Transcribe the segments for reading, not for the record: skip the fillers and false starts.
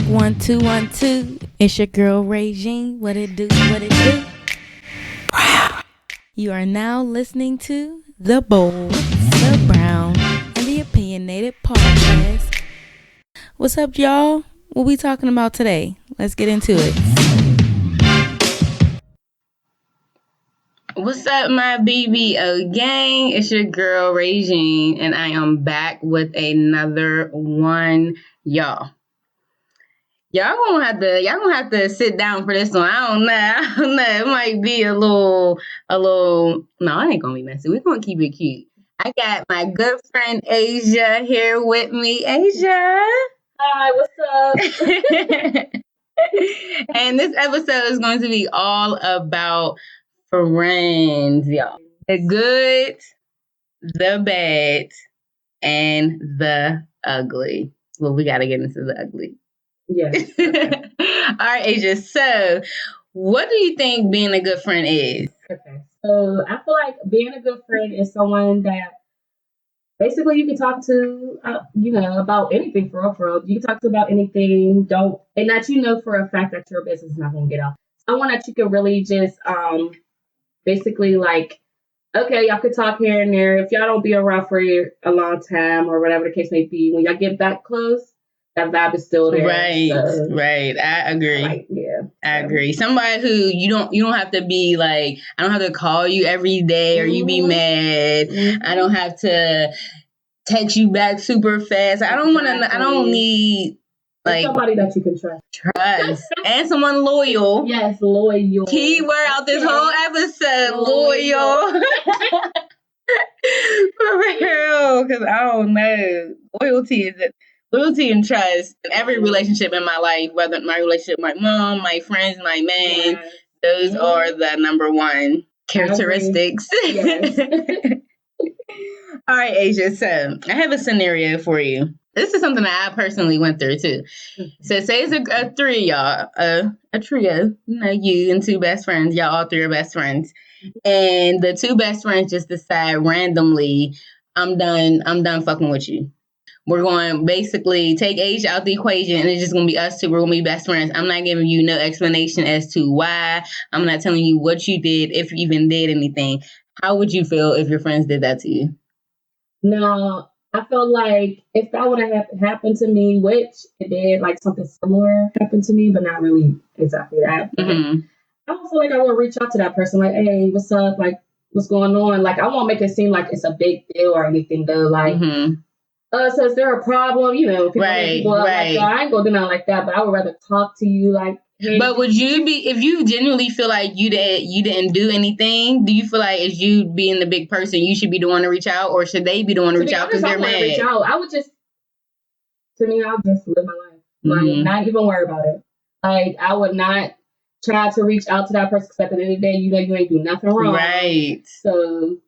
1 2 1 2. It's your girl Regine. What it do? What it do? You are now listening to the Bold, the Brown, and the Opinionated Podcast. What's up, y'all? What we talking about today? Let's get into it. What's up, my B.B.O gang? It's your girl Regine, and I am back with another one, y'all. Y'all gonna have to sit down for this one. I don't know. It might be a little. No, it ain't gonna be messy. We're gonna keep it cute. I got my good friend Asia here with me. Asia. Hi, what's up? And this episode is going to be all about friends, y'all. The good, the bad, and the ugly. Well, we gotta get into the ugly. Yes. Okay. All right, Asia. So, what do you think being a good friend is? Okay. So I feel like being a good friend is someone that basically you can talk to, about anything for real. You can talk to about anything. And that for a fact that your business is not going to get out. Someone that you can really just, basically like, okay, y'all could talk here and there. If y'all don't be around for a long time or whatever the case may be, when y'all get back close, that vibe is still there. Right. I agree. I agree. Somebody who you don't have to be like, I don't have to call you every day or you be mad. I don't have to text you back super fast. I don't need like somebody that you can trust. And someon loyal. Yes, loyal. Keyword out this whole episode, loyal. For real, because I don't know. Loyalty and trust in every relationship in my life, whether my relationship with my mom, my friends, my man, those are the number one characteristics. Yes. All right, Asia. So I have a scenario for you. This is something that I personally went through too. So say it's a three of y'all, a trio, you and two best friends. Y'all all three are best friends. And the two best friends just decide randomly, I'm done fucking with you. We're going to basically take Asia out the equation and it's just going to be us two. We're going to be best friends. I'm not giving you no explanation as to why. I'm not telling you what you did, if you even did anything. How would you feel if your friends did that to you? No, I feel like if that would have happened to me, which it did, like something similar happened to me, but not really exactly that. Mm-hmm. I don't feel like I would reach out to that person like, hey, what's up? Like, what's going on? Like, I won't make it seem like it's a big deal or anything, though. Like, so is there a problem? People right. Like, I ain't gonna do nothing like that, but I would rather talk to you. Like, hey, but would you be, if you genuinely feel like you didn't do anything? Do you feel like as you being the big person, you should be the one to reach out, or should they be the one to reach out because they're mad? Reach out. I would just, I'll just live my life, like not even worry about it. Like, I would not try to reach out to that person because at the end of the day, you ain't do nothing wrong. Right. So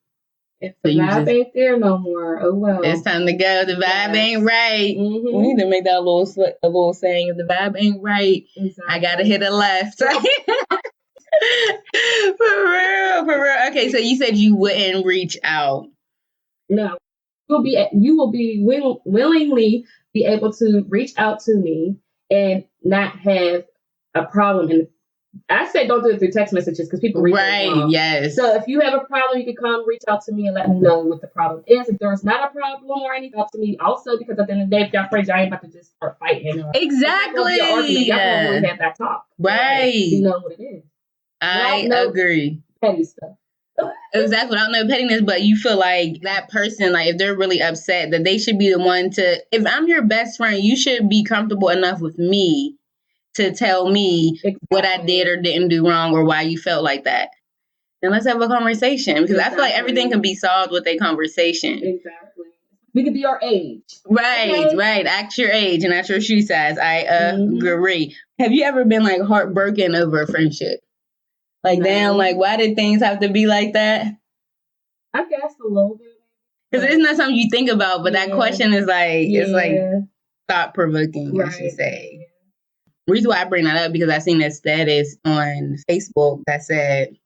if the vibe ain't there no more, oh well. It's time to go. The vibe ain't right. Mm-hmm. We need to make that a little saying. If the vibe ain't right, exactly. I gotta hit a left. For real. Okay, so you said you wouldn't reach out. No, you will be willingly be able to reach out to me and not have a problem. And I say don't do it through text messages because people read it wrong. Yes. So if you have a problem, you can come reach out to me and let me know what the problem is. If there's not a problem or anything, up to me also, because at the end of the day, if y'all friends, y'all ain't about to just start fighting. Exactly. Y'all really have that talk. Right. You know what it is. I agree. Petty stuff. Exactly. I don't know pettiness, but you feel like that person, like if they're really upset, that they should be the one to, if I'm your best friend, you should be comfortable enough with me to tell me what I did or didn't do wrong or why you felt like that. Then let's have a conversation because I feel like everything can be solved with a conversation. Exactly. We could be our age. Right. Act your age and act your shoe size. I agree. Have you ever been like heartbroken over a friendship? Like, damn, like why did things have to be like that? I guess a little bit. Because it's not something you think about, but that question is like, it's like thought provoking, I should say. Reason why I bring that up because I seen that status on Facebook that said,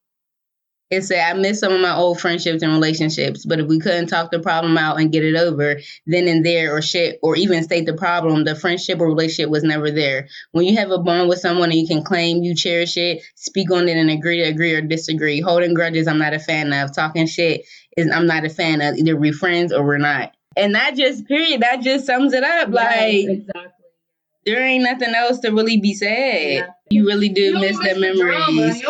It said, I miss some of my old friendships and relationships, but if we couldn't talk the problem out and get it over then and there or even state the problem, the friendship or relationship was never there. When you have a bond with someone and you can claim you cherish it, speak on it and agree to agree or disagree. Holding grudges, I'm not a fan of. Talking shit I'm not a fan of. Either we're friends or we're not. And that just sums it up. Exactly. There ain't nothing else to really be said. Yeah. You really do miss the memories.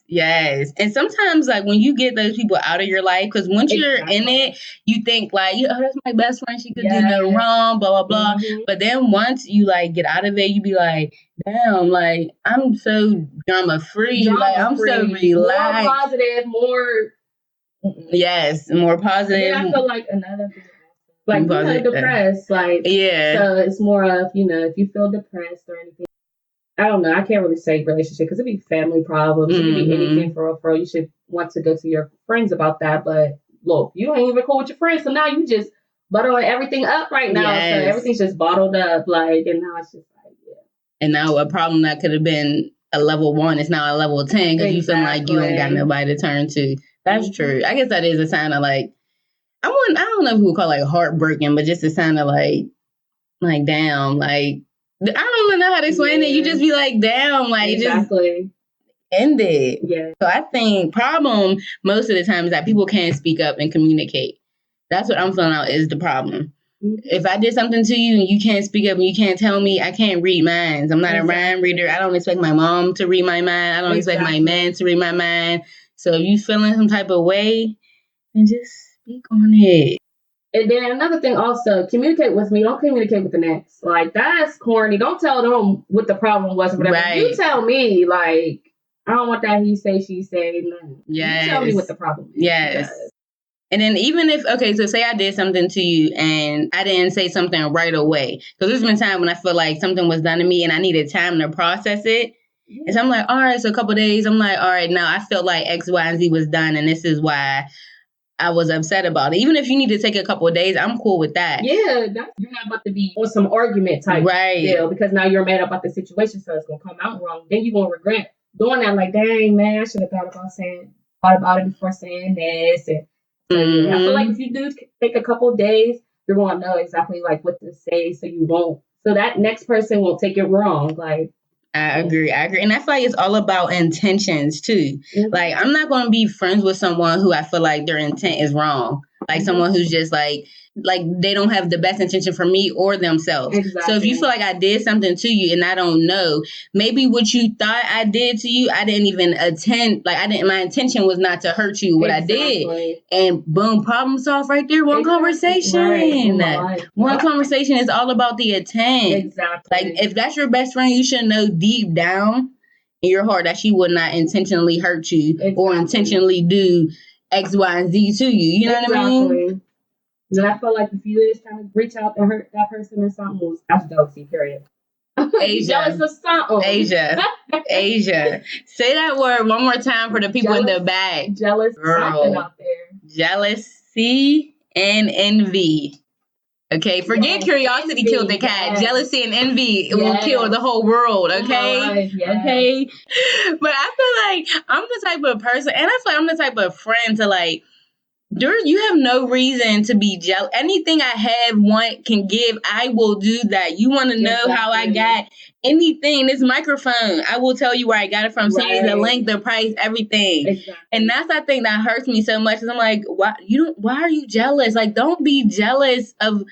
Yes. And sometimes, like, when you get those people out of your life, because once you're in it, you think, like, oh, that's my best friend. She could do no wrong, blah, blah, blah. Mm-hmm. But then once you, like, get out of it, you be like, damn, like, I'm so drama-free. I'm so relaxed. More positive, more... Yes, more positive. And then I feel like another thing, like, depressed, so it's more of, if you feel depressed or anything, I don't know, I can't really say relationship, because it be family problems, it could be anything for real, you should want to go to your friends about that, but look, you ain't even cool with your friends, so now you just bottling everything up right now, so everything's just bottled up, like, and now it's just like, And now a problem that could have been a level 1 is now a level 10, because you feel like you ain't got nobody to turn to. That's true. I guess that is a sign of, like, I don't know if we would call it, like, heartbreaking, but just a sign of, like, damn, like, I don't even know how to explain it. You just be like, damn, like, just end it. Yeah. So I think problem most of the time is that people can't speak up and communicate. That's what I'm feeling out is the problem. Mm-hmm. If I did something to you and you can't speak up and you can't tell me, I can't read minds. I'm not a mind reader. I don't expect my mom to read my mind. I don't expect my man to read my mind. So if you feeling some type of way, then just speak on it. And then another thing also, communicate with me. Don't communicate with the next. Like, that's corny. Don't tell them what the problem was or whatever. Right. You tell me, like, I don't want that he say, she say. No. Yes. You tell me what the problem is. Yes. Because... And then even if, okay, so say I did something to you and I didn't say something right away. Because there's been times when I feel like something was done to me and I needed time to process it. Yeah. And so I'm like, all right, so a couple of days, I'm like, all right, now I felt like X, Y, and Z was done. And this is why I was upset about it. Even if you need to take a couple of days, I'm cool with that. Yeah, you're not about to be on some argument type deal, because now you're mad about the situation, so it's gonna come out wrong. Then you're gonna regret doing that. Like, dang man, I should have thought about it before saying this. And I feel like if you do take a couple of days, you're gonna know exactly like what to say, so that next person won't take it wrong. Like, I agree. And I feel like it's all about intentions too. Mm-hmm. Like, I'm not going to be friends with someone who I feel like their intent is wrong. Like, someone who's just like they don't have the best intention for me or themselves. Exactly. So if you feel like I did something to you and I don't know, maybe what you thought I did to you, I didn't even intend. Like, my intention was not to hurt you. What I did, and boom, problem solved right there. One conversation. Right. One conversation is all about the intent. Exactly. Like, if that's your best friend, you should know deep down in your heart that she would not intentionally hurt you or intentionally do X, Y, and Z to you. You know what I mean? And I feel like if you is trying to reach out and hurt that person or something, that's jealousy, period. Asia. Jealous of something. Asia. Say that word one more time for the people in the back. Jealous something out there. Jealousy and envy. Okay, forget curiosity killed the cat. Yes. Jealousy and envy will kill the whole world, okay? Yes. Okay? But I feel like I'm the type of person, and I feel like I'm the type of friend to, like, you have no reason to be jealous. Anything I have, want, can give, I will do that. You want to know how I got anything, this microphone, I will tell you where I got it from. Send you the link, the price, everything. Exactly. And that's the thing that hurts me so much. Is I'm like, why are you jealous? Like, don't be jealous of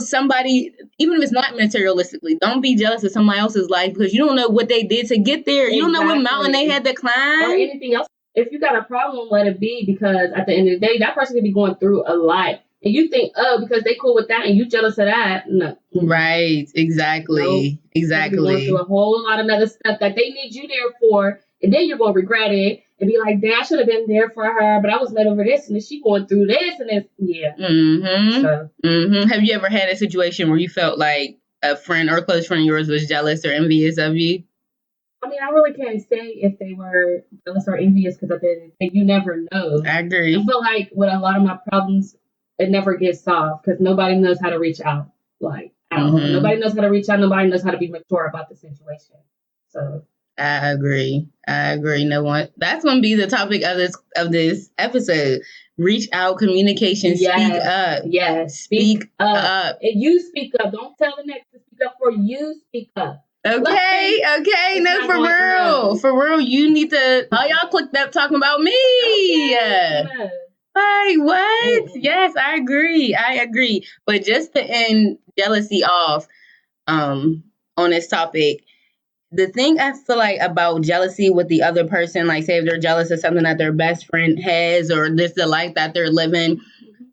somebody, even if it's not materialistically. Don't be jealous of somebody else's life, because you don't know what they did to get there. You don't know what mountain they had to climb. Or anything else. If you got a problem, let it be, because at the end of the day, that person could be going through a lot. And you think, oh, because they cool with that and you jealous of that. No. Right. Exactly. Nope. Exactly. Going through a whole lot of other stuff that they need you there for. And then you're going to regret it and be like, damn, I should have been there for her, but I was mad over this and then she going through this and this. Yeah. Mm-hmm. Have you ever had a situation where you felt like a friend or a close friend of yours was jealous or envious of you? I mean, I really can't say if they were jealous or envious, because you never know. I agree. I feel like with a lot of my problems, it never gets solved because nobody knows how to reach out. Like, I don't know. Nobody knows how to reach out. Nobody knows how to be mature about the situation. So I agree. No one. That's going to be the topic of this episode. Reach out, communication, speak up. Yes. Speak up. And you speak up. Don't tell the next to speak up for you. Speak up. Okay. No, for real. No. For real, you need to. All y'all clicked up talking about me. Okay. Like, what? Yes, I agree. But just to end jealousy off, on this topic, the thing I feel like about jealousy with the other person, like say if they're jealous of something that their best friend has or just the life that they're living,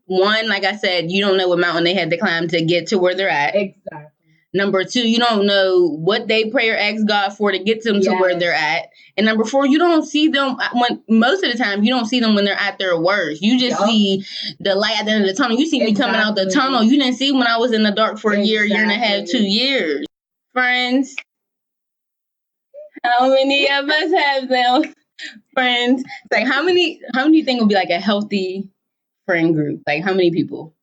one, like I said, you don't know what mountain they had to climb to get to where they're at. Exactly. Number two, you don't know what they pray or ask God for to get them to where they're at. And number four, you don't see them when most of the time you don't see them when they're at their worst. You just see the light at the end of the tunnel. You see me coming out the tunnel. You didn't see when I was in the dark for a year and a half, 2 years. Friends, how many of us have them? Friends, like how many do you think would be like a healthy friend group? Like how many people?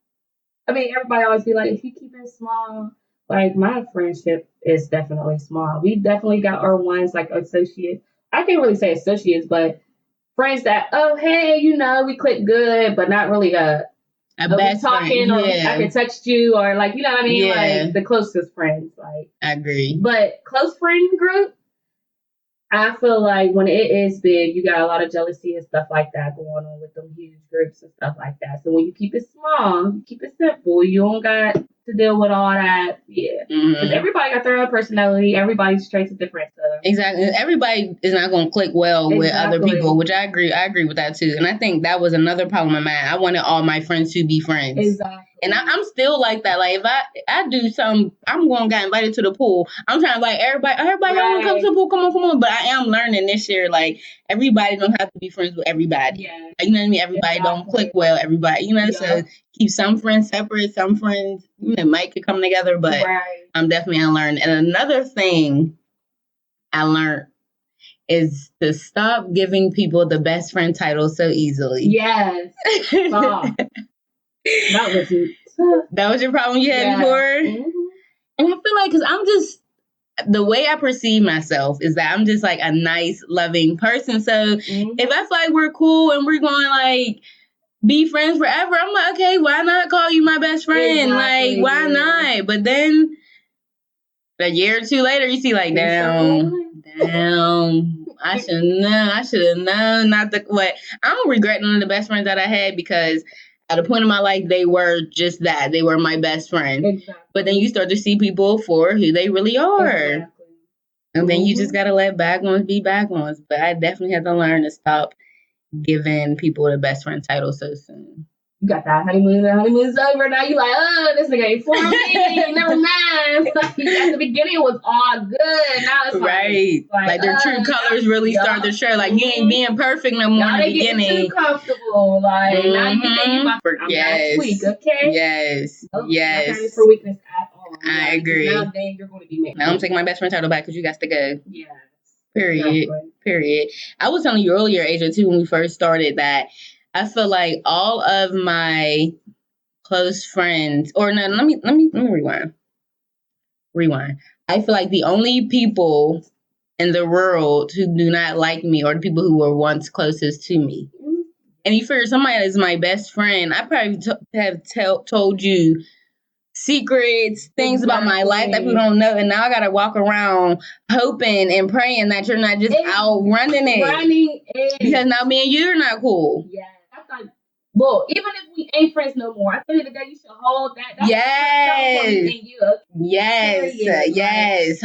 I mean, everybody always be like, if you keep it small. Like, my friendship is definitely small. We definitely got our ones, like, associates. I can't really say associates, but friends that, oh, hey, we click good, but not really a best talking friend. Or I can text you or, like, you know what I mean? Yeah. Like, the closest friends. Like, I agree. But close friend group, I feel like when it is big, you got a lot of jealousy and stuff like that going on with them huge groups and stuff like that. So when you keep it small, you keep it simple, you don't got to deal with all that. Yeah. Because everybody got their own personality. Everybody's traits are different. So. Exactly. Everybody is not going to click well with other people, which I agree. I agree with that too. And I think that was another problem of mine. I wanted all my friends to be friends. Exactly. And I'm still like that. Like if I do something, I'm going to get invited to the pool. I'm trying to like everybody right. Want to come to the pool. Come on. But I am learning this year. Like everybody don't have to be friends with everybody. Yeah. Like, you know what I mean? Everybody don't click well. Everybody, so keep some friends separate. Some friends, might could come together. But I'm definitely unlearned. And another thing I learned is to stop giving people the best friend title so easily. Yes. Stop. That was your problem you had before? Mm-hmm. And I feel like, because I'm just, the way I perceive myself is that I'm just like a nice, loving person. So if I feel like we're cool and we're going like be friends forever, I'm like, okay, why not call you my best friend? Exactly, like, why not? But then a year or two later, you see like, damn. I should have known not to. What I don't regret none of the best friends that I had because at a point in my life, they were just that. They were my best friend. Exactly. But then you start to see people for who they really are. Exactly. And then you just got to let bygones be bygones. But I definitely had to learn to stop giving people the best friend title so soon. You got that honeymoon. The honeymoon's over. Now you like, oh, this nigga ain't for me. Never mind. Like, at the beginning, it was all good. Now it's like their true colors really start to show. Like, you ain't being perfect no more in the beginning. Too comfortable. Like, now you think you about to tweak, okay? Yes. Not trying for weakness at all. I agree. Now then you're going to be mad. Now I'm taking my best friend title back because you got to go. Yeah. Period. I was telling you earlier, Asia, too, when we first started that I feel like all of my close friends, or no, let me rewind. I feel like the only people in the world who do not like me are the people who were once closest to me. And you figure somebody that is my best friend, I probably have told you secrets, things about my life that people don't know, and now I gotta walk around hoping and praying that you're not just out running it. Because now me and you are not cool. Yeah. Well, even if we ain't friends no more, I think that you should hold that. That's Yes.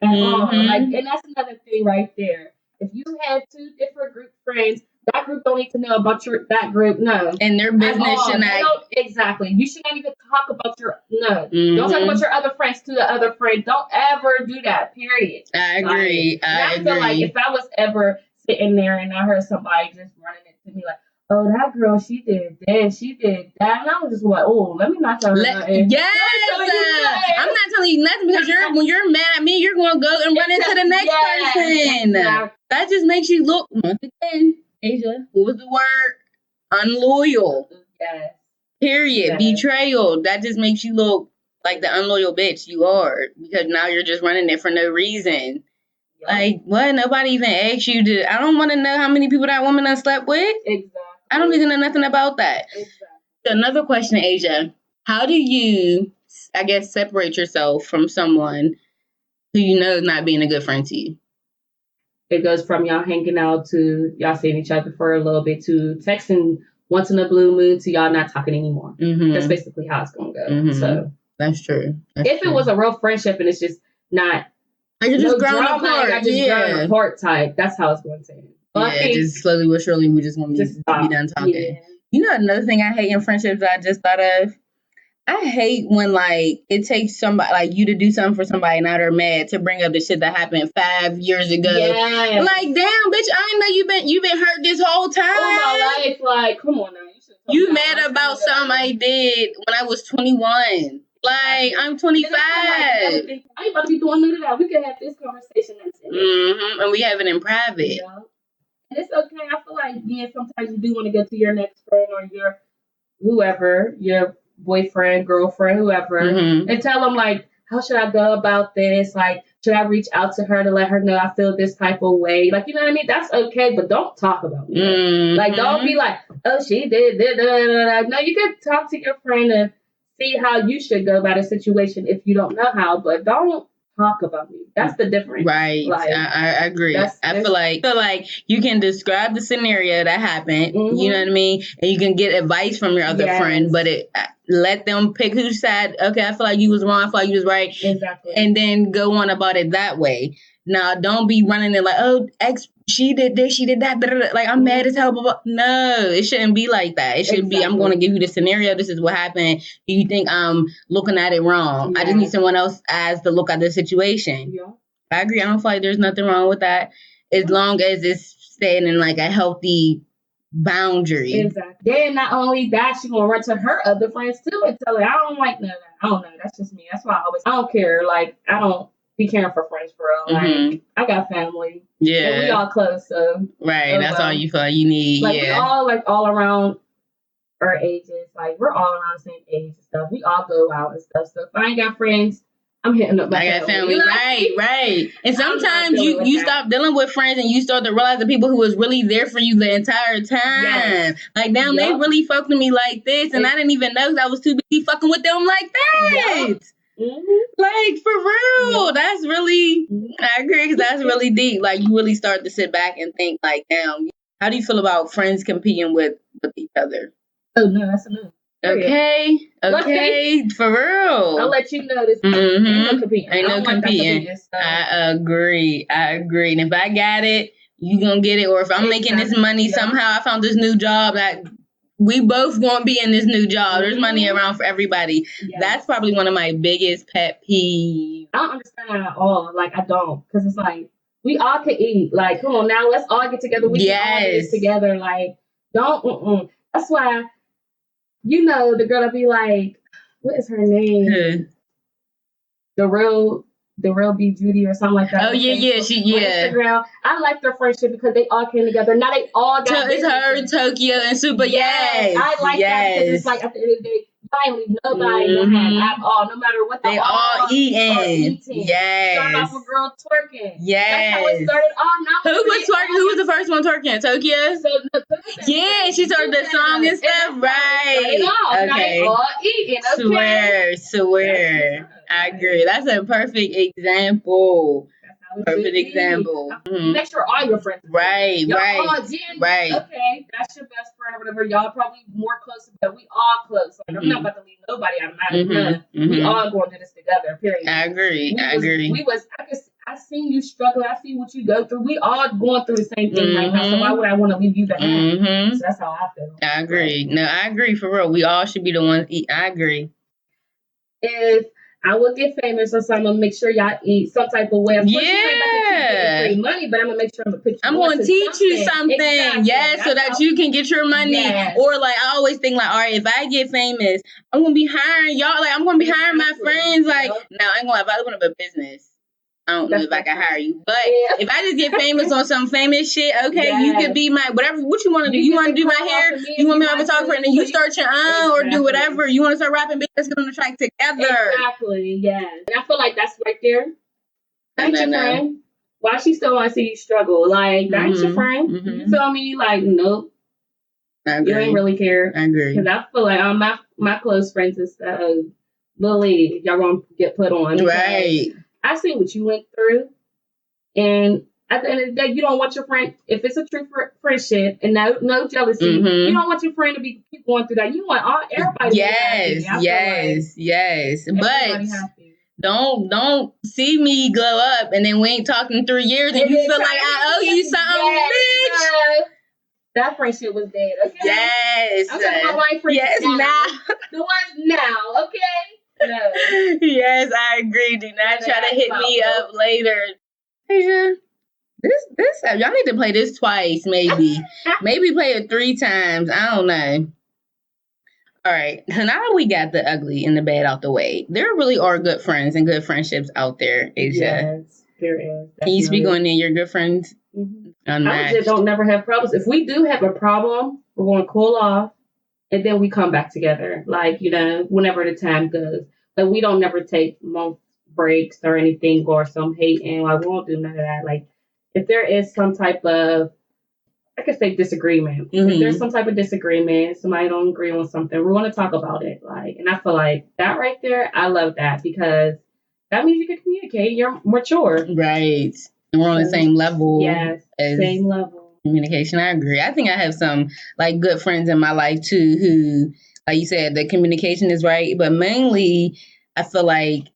And that's another thing right there. If you have two different group friends, that group don't need to know about that group. No. And their business should not. Exactly. You should not even talk about Don't talk about your other friends to the other friend. Don't ever do that. Period. I agree. I feel like if I was ever sitting there and I heard somebody just running into me like, oh, that girl, she did this, she did that. And I was just like, oh, let me not tell her nothing. Yes! I'm not telling you nothing because when you're mad at me, you're going to go and run into the next person. Exactly. That just makes you look, once again, Asia, what was the word? Unloyal. Yes. Period. Yes. Betrayal. That just makes you look like the unloyal bitch you are because now you're just running it for no reason. Like, what? Nobody even asked you to. I don't want to know how many people that woman done slept with. Exactly. I don't need to know nothing about that. Exactly. So another question, Asia. How do you, I guess, separate yourself from someone who you know is not being a good friend to you? It goes from y'all hanging out to y'all seeing each other for a little bit to texting once in a blue moon to y'all not talking anymore. Mm-hmm. That's basically how it's going to go. Mm-hmm. So that's true. If it was a real friendship and it's just not, like you're just growing drama, apart. I just growing apart type. That's how it's going to end. Yeah, just slowly but surely we just want to be done talking. Yeah. You know another thing I hate in friendships that I just thought of? I hate when like it takes somebody like you to do something for somebody and now they're mad to bring up the shit that happened 5 years ago. Yeah. Like, damn, bitch, I know you've been hurt this whole time. All my life, like, come on now. You mad about something I did when I was 21. Like, I'm 25. I ain't about to be doing none of that. We can have this conversation that's in it. Mm-hmm. And we have it in private. Yeah. And it's okay. I feel like, yeah, sometimes you do want to go to your next friend or your whoever, your boyfriend, girlfriend, whoever, and tell them, like, how should I go about this? Like, should I reach out to her to let her know I feel this type of way? Like, you know what I mean? That's okay, but don't talk about me. Mm-hmm. Like, don't be like, oh, she did. No, you can talk to your friend and see how you should go about a situation if you don't know how, but don't talk about me. That's the difference. Right. Like, I agree. I feel like you can describe the scenario that happened, you know what I mean? And you can get advice from your other friend, but let them pick whose side. Okay, I feel like you was wrong. I feel like you was right. Exactly. And then go on about it that way. Now, don't be running it like, oh, she did this, she did that. Like, I'm mad as hell. Blah, blah. No, it shouldn't be like that. It should be, I'm going to give you the scenario. This is what happened. Do you think I'm looking at it wrong? I just need someone else as to look at the situation. Yeah. I agree. I don't feel like there's nothing wrong with that as long as it's staying in like a healthy boundary. Exactly. Then not only that, she gonna run to her other friends too and tell her, I don't like none of that. I don't know. That's just me. That's why I don't care. Like, I don't be caring for friends for real. Like, I got family. Yeah. And we all close, so. Right. That's all you feel like you need. Like, we all, like, all around our ages. Like, we're all around the same age and stuff. We all go out and stuff. So if I ain't got friends, I'm hitting up my family. You know? Right. And sometimes you stop dealing with friends and you start to realize the people who was really there for you the entire time. Yes. Like, damn, they really fucked with me like this, and I didn't even know I was too busy fucking with them like that. Yep. Like, for real. That's really, I agree, because that's really deep. Like, you really start to sit back and think, like, damn, how do you feel about friends competing with each other? Oh, no, that's a no. Okay, for real. I'll let you know this. Ain't no competing. Ain't no competing. I agree. And if I got it, you gonna get it. Or if I'm making this money somehow, I found this new job that we both gonna be in this new job. There's money around for everybody. Yes. That's probably one of my biggest pet peeves. I don't understand that at all. Like, I don't, because it's like we all can eat. Like, come on now, let's all get together. We can all do this together. Like, don't. That's why. You know, the girl will be like, what is her name? The real B Judy or something like that. Oh, yeah. Instagram. I like their friendship because they all came together. Now they all got it's her, Tokyo, and Super. Yes. I like that because it's like at the end of the day, I ain't leave nobody at all, no matter what they all eating. Yes. Start off a girl twerking. Yes. That's how it started off. Who was twerking? Who was the first one twerking? Tokyo? She started the song and stuff. Right. Okay. All eating. Okay. Swear. I agree. That's a perfect example. Perfect example. Make sure all your friends. Right. Right. Okay, that's your best friend or whatever. Y'all probably more close, but we all close. Like, I'm not about to leave nobody out of none. We all going to do this together. Period. I agree. I seen you struggling. I see what you go through. We all going through the same thing right now. So why would I want to leave you behind? So that's how I feel. I agree. No, I agree for real. We all should be the ones eat. I agree. If I will get famous or something, I'm gonna make sure y'all eat some type of way. Of course, you ain't about to keep getting free money, but I'm gonna make sure I'm gonna put you. I'm gonna teach you something, so that you can get your money. Yes. Or like I always think like, all right, if I get famous, I'm gonna be hiring y'all. Like I'm gonna be hiring my friends. Like now, I'm gonna if I open up a business. I don't know if I can hire you, but if I just get famous on some famous shit, okay, you could be my whatever. What you want to do? You want to do my hair? You want me to photographer, and then you start your own, or do whatever you want to start rapping. Let's get on the track together. Exactly. Yeah, and I feel like that's right there. Thank you, friend. Why she still want to see you struggle? Like, that ain't your friend. Mm-hmm. You feel me? Like, nope. You ain't really care. I agree. Because I feel like my close friends and stuff, little lady, y'all gonna get put on. Right. I see what you went through, and at the end of the day, you don't want your friend, if it's a true friendship and no jealousy, you don't want your friend to keep going through that. You want everybody to be happy. Yes. But don't see me glow up and then we ain't talking in 3 years and you feel like I owe you something, bitch. That friendship was dead, okay? Yes. I'm talking about my friends now. The ones now, okay? No. Yes, I agree. Do not try to hit me up later. Asia, this y'all need to play this twice, maybe. Maybe play it 3 times. I don't know. All right. So now that we got the ugly and the bad out the way, there really are good friends and good friendships out there, Asia. Yes, there is. Definitely. Can you speak on your good friends? Mm-hmm. I just don't never have problems. If we do have a problem, we're going to cool off and then we come back together. Like, whenever the time goes. But we don't never take month breaks or anything or some hating. Like, we won't do none of that. Like, if there is some type of, I could say disagreement. If there's some type of disagreement, somebody don't agree on something, we want to talk about it. Like, and I feel like that right there, I love that because that means you can communicate. You're mature. Right. And we're on the same level. Yes. Same level. Communication. I agree. I think I have some like good friends in my life too who, like you said, the communication is right. But mainly I feel like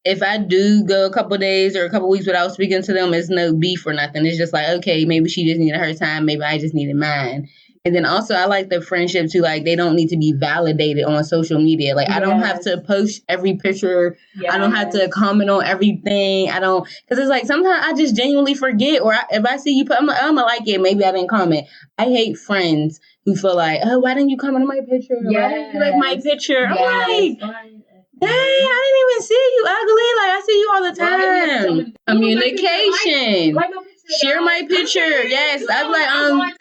if I do go a couple days or a couple weeks without speaking to them, it's no beef or nothing. It's just like, okay, maybe she just needed her time. Maybe I just needed mine. And then also I like the friendship too. Like they don't need to be validated on social media. Like I don't have to post every picture. I don't have to comment on everything. I don't, because it's like sometimes I just genuinely forget. Or if I see you put, I'm gonna like it. Maybe I didn't comment. I hate friends who feel like, oh, why didn't you comment on my picture? Why didn't you like my picture? I'm like, dang, I didn't even see you ugly. Like I see you all the time. Communication. Share my picture. Yes. I'm like,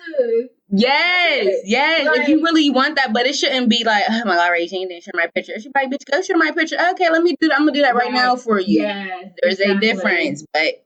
yes. Like, if you really want that, but it shouldn't be like, oh my God, Regine didn't share my picture. It should be like, bitch, go share my picture. Okay, let me do that. I'm gonna do that right now for you. Yes, there's a difference, but.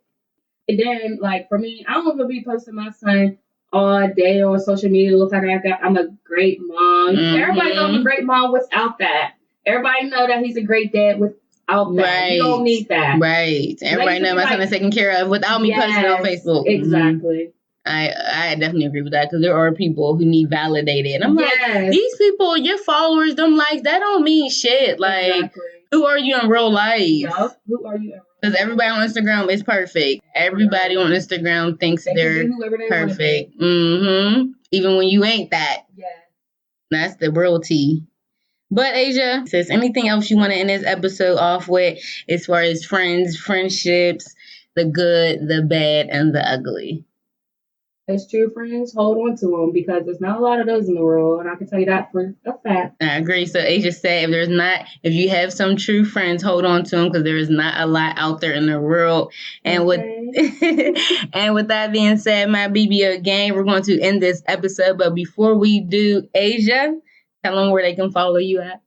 And then, like for me, I don't want to be posting my son all day on social media. Look like I'm a great mom. Everybody knows I'm a great mom without that. Everybody know that he's a great dad without that. Right. You don't need that. Right. Everybody know my son is taken care of without me posting on Facebook. Exactly. I definitely agree with that because there are people who need validated. And I'm like, these people, your followers, them likes, that don't mean shit. Like, who are you in real life? Yep. Who are you in real life? Because everybody on Instagram is perfect. Everybody on Instagram thinks they're perfect. Even when you ain't that. Yeah. That's the real tea. But Asia, is anything else you want to end this episode off with as far as friends, friendships, the good, the bad, and the ugly? As true friends, hold on to them because there's not a lot of those in the world, and I can tell you that for a fact. I agree. So Asia said, if you have some true friends, hold on to them because there is not a lot out there in the world. And with that being said, my B.B.O gang, we're going to end this episode. But before we do, Asia, tell them where they can follow you at.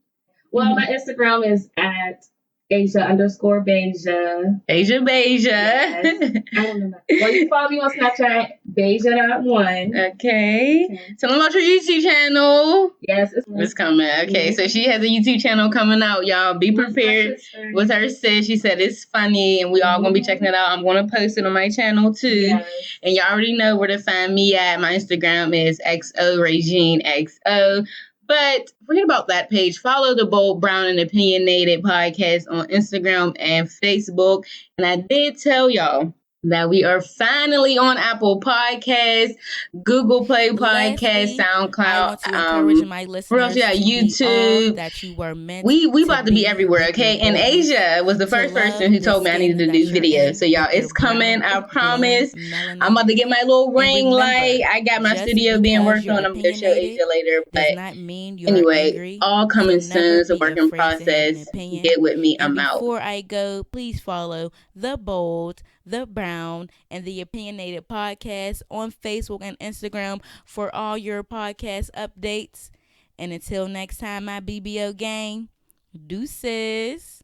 Well, my Instagram is at Asia_Beja. Asia Beja. Yes. I don't know. Well, you can follow me on Snapchat, Beja.1. Okay. Tell them about your YouTube channel. Yes, it's coming. Okay, so she has a YouTube channel coming out, y'all. Be prepared with her sis. She said it's funny, and we all gonna be checking it out. I'm gonna post it on my channel too. Yes. And y'all already know where to find me at. My Instagram is XORegineXO. But forget about that page. Follow the Bold, Brown, and Opinionated podcast on Instagram and Facebook. And I did tell y'all that we are finally on Apple Podcasts, Google Play Podcasts, SoundCloud. I want to encourage my listeners YouTube. That you were meant we about to be everywhere, okay? And Asia was the first person who told me I needed to do videos. So y'all, it's coming. I promise. I'm about to get my little ring light. I got my studio being worked on. I'm gonna show Asia later. But anyway, all coming soon. It's a work in process. Get with me. I'm out. Before I go, please follow The Bold, The Brown, and The Opinionated Podcast on Facebook and Instagram for all your podcast updates. And until next time, my B.B.O gang, deuces.